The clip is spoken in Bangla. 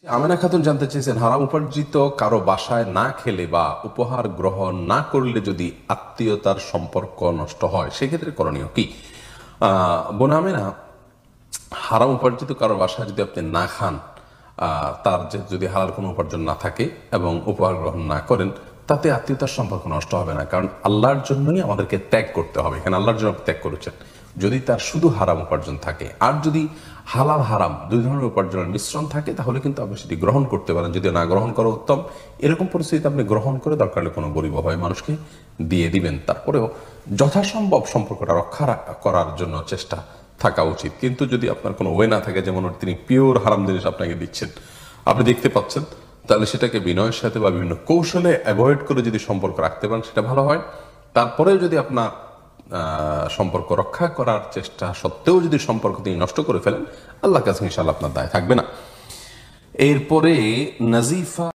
আমেনা খাতুন জানতে চেয়েছেন, হারাম উপার্জিত কারো বাসায় না খেলে বা উপহার গ্রহণ না করলে যদি আত্মীয়তার সম্পর্ক নষ্ট হয় সেক্ষেত্রে করণীয় কি? বোন আমেনা, হারাম উপার্জিত কারো বাসায় যদি আপনি না খান, তার যে যদি হালাল কোনো উপার্জন না থাকে এবং উপহার গ্রহণ না করেন, তাতে আত্মীয়তার সম্পর্ক নষ্ট হবে না। কারণ আল্লাহর জন্যই আমাদেরকে ত্যাগ করতে হবে। এখানে আল্লাহর জন্য ত্যাগ করেছেন। যদি তার শুধু হারাম উপার্জন থাকে আর যদি হালাল হারাম দুই ধরনের উপার্জনের মিশ্রণ থাকে, তাহলে কিন্তু আপনি সেটি গ্রহণ করতে পারেন। যদি না গ্রহণ করা উত্তম, এরকম পরিস্থিতিতে আপনি গ্রহণ করে দরকার হলে কোনো গরিব অভাবী মানুষকে দিয়ে দিবেন। তারপরেও যথাসম্ভব সম্পর্কটা রক্ষা করার জন্য চেষ্টা থাকা উচিত। কিন্তু যদি আপনার কোনো ওয়ে না থাকে, যেমন তিনি পিওর হারাম জিনিস আপনাকে দিচ্ছেন, আপনি দেখতে পাচ্ছেন, তাহলে সেটাকে বিনয়ের সাথে বা বিভিন্ন কৌশলে অ্যাভয়েড করে যদি সম্পর্ক রাখতে পারেন সেটা ভালো হয়। তারপরেও যদি আপনার সম্পর্ক রক্ষা করার চেষ্টা সত্ত্বেও যদি সম্পর্ক তিনি নষ্ট করে ফেলেন, আল্লাহর কাছে ইনশাআল্লাহ আপনার দায় থাকবে না। এরপরে নাজিফা